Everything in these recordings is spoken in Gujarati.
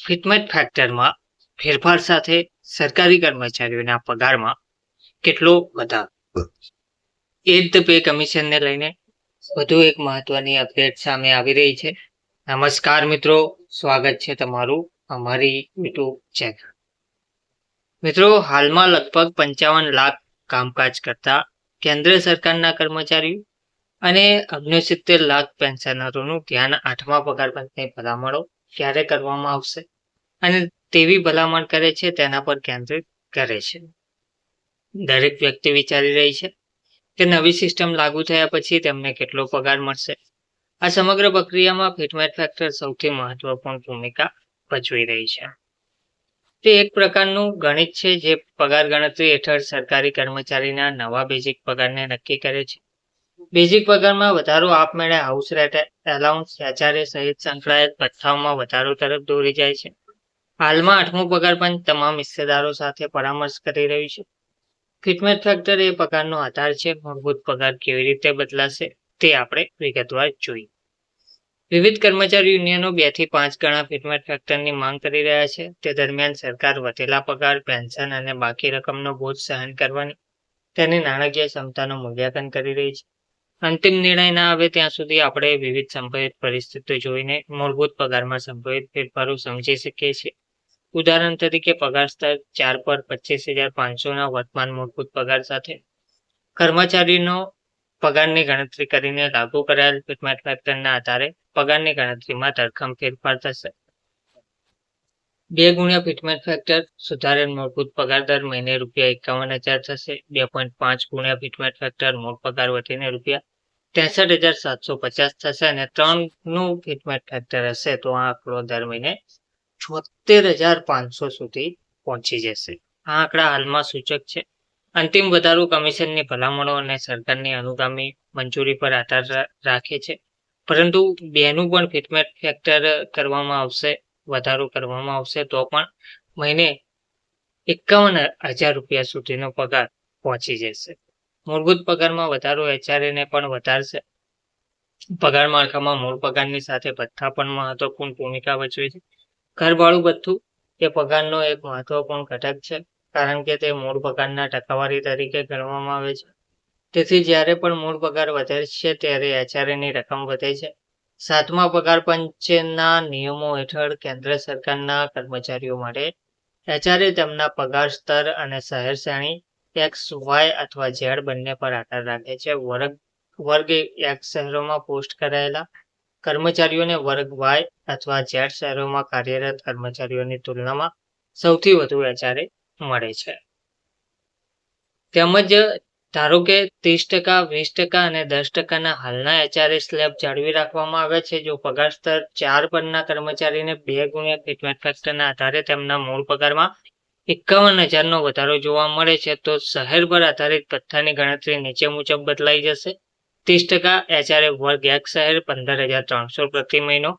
ફિટમેટ ફેક્ટરમાં ફેરફાર સાથે સરકારી કર્મચારીઓના પગારમાં કેટલો વધારો? એજ ધ પે કમિશનને લઈને વધુ એક મહત્વની અપડેટ સામે આવી રહી છે. નમસ્કાર મિત્રો, સ્વાગત છે તમારું અમારી યુટ્યુબ ચેનલ. મિત્રો, હાલમાં લગભગ 55 લાખ કામકાજ કરતા કેન્દ્ર સરકારના કર્મચારીઓ અને 69 લાખ પેન્શનરોનું ધ્યાન 8મા પગાર પંચની ભલામણો ક્યારે કરવામાં આવશે અને તેવી ભલામણ કરે છે તેના પર કેન્દ્રિત કરે છે. દરેક વ્યક્તિ વિચારી રહી છે કે નવી સિસ્ટમ લાગુ થયા પછી તેમને કેટલો પગાર મળશે. આ સમગ્ર પ્રક્રિયામાં ફિટમેટ ફેક્ટર સૌથી મહત્વપૂર્ણ ભૂમિકા ભજવી રહી છે. તે એક પ્રકારનું ગણિત છે જે પગાર ગણતરી હેઠળ સરકારી કર્મચારીના નવા બેઝિક પગારને નક્કી કરે છે. બેઝિક પગારમાં વધારો આપમેળે હાઉસ રેન્ટ એલાઉન્સ, HRA સહિત સંકળાયેલ ભથ્થાઓમાં વધારો તરફ દોરી જાય છે. હાલમાં 8મો પગાર પંચ તમામ હિસ્સેદારો સાથે પરામર્શ કરી રહ્યું છે. ફિટમેટ ફેક્ટર એ પગારનો આધાર છે. મૂળભૂત પગાર કેવી રીતે બદલાશે તે આપણે વિગતવાર જોઈએ. વિવિધ કર્મચારી યુનિયનો 2 થી 5 ગણા ફિટમેટ ફેક્ટરની માંગ કરી રહ્યા છે. તે દરમિયાન સરકાર વધેલા પગાર, પેન્શન અને બાકી રકમનો બોજ સહન કરવાની તેની નાણાકીય ક્ષમતાનું મૂલ્યાંકન કરી રહી છે. અંતિમ નિર્ણય ના આવે ત્યાં સુધી આપણે વિવિધ સંભવિત પરિસ્થિતિઓ જોઈને મૂળભૂત પગારમાં સંભવિત ફેરફારો સમજી શકીએ છીએ. ઉદાહરણ તરીકે, પગાર સ્તર 4 પર 25,500ના વર્તમાન મૂળભૂત પગાર સાથે કર્મચારીનો પગારની ગણતરી કરીને લાગુ કરાયેલ ફિટમેટ ફેક્ટરના આધારે પગારની ગણતરીમાં ધરખમ ફેરફાર થશે. 2 ગુણ્યા ફિટમેટ ફેક્ટર સુધારેલ મૂળભૂત પગાર દર મહિને ₹51,000 થશે. 2.5 ગુણ્યા ફિટમેટ ફેક્ટર મૂળ પગાર વધીને ₹63,750 થશે અને 3 નું ફિટમેટ ફેક્ટર હશે તો આ આંકડો દર મહિને 76,500 સુધી પહોંચી જશે. આ આંકડા હાલમાં સૂચક છે. અંતિમ વધારો કમિશનની ભલામણો અને સરકારની અનુગામી મંજૂરી પર આધાર રાખે છે. પરંતુ 2નું પણ ફિટમેટ ફેક્ટર વધારો કરવામાં આવશે તો પણ મહિને ₹51,000 સુધીનો પગાર પહોંચી જશે. મૂળભૂત પગારમાં વધારો HRA ને પણ વધારશે. પગાર માળખામાં મૂળ પગારની સાથે ભથ્થા પણ મહત્વપૂર્ણ ભૂમિકા ભજવે છે. ઘરભાડું ભથ્થું એ પગારનો એક મહત્વપૂર્ણ ઘટક છે કારણ કે તે મૂળ પગારના ટકાવારી તરીકે ગણવામાં આવે છે. તેથી જ્યારે પણ મૂળ પગાર વધે છે ત્યારે HRAની રકમ વધે છે. 7મા પગાર પંચના નિયમો હેઠળ કેન્દ્ર સરકારના કર્મચારીઓ માટે HRA તેમના પગાર સ્તર અને શહેર શ્રેણી X, Y અથવા Z બંને પર આધાર રાખે છે. વર્ગ X શહેરોમાં પોસ્ટ કરાયેલા કર્મચારીઓને વર્ગ Y અથવા Z શહેરોમાં કાર્યરત કર્મચારીઓની તુલનામાં સૌથી વધુ HRA મળે છે. તેમજ ધારો કે 30%, 20% અને 10%ના હાલના HRA સ્લેબ જાળવી રાખવામાં આવે છે. જો પગાર સ્તર 4 પરના કર્મચારીને 2 ગુણ્યા ફિટમેટ ફેક્ટરના આધારે તેમના મૂળ પગારમાં 51,000નો વધારો જોવા મળે છે તો શહેર પર આધારિત ભથ્થાની ગણતરી નીચે મુજબ બદલાઈ જશે. 30% HRA વર્ગ X શહેર 15,300 પ્રતિ મહિનો,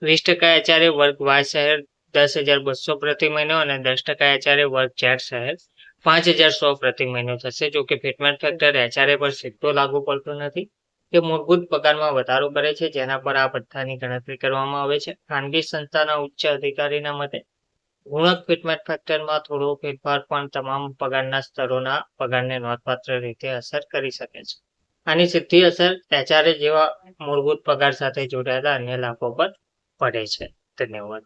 20% HRA વર્ગ Y શહેર 10,200 પ્રતિ મહિનો અને 10% HRA વર્ગ Z શહેર 5,100 પ્રતિ મહિનો થશે. જો કે ફિટમેટ ફેક્ટર HRA પર સીધો લાગુ પડતો નથી. તે મૂળભૂત પગારમાં વધારો કરે છે જેના પર આ ભથ્થાની ગણતરી કરવામાં આવે છે. ખાનગી સંસ્થાના ઉચ્ચ અધિકારીના મતે ગુણક ફિટમેટ ફેક્ટરમાં થોડો ફેરફાર પણ તમામ પગારના સ્તરોના પગારને નોંધપાત્ર રીતે અસર કરી શકે છે. આની સીધી અસર HRA જેવા મૂળભૂત પગાર સાથે જોડાયેલા અન્ય લાભો પર પડે છે. ધન્યવાદ.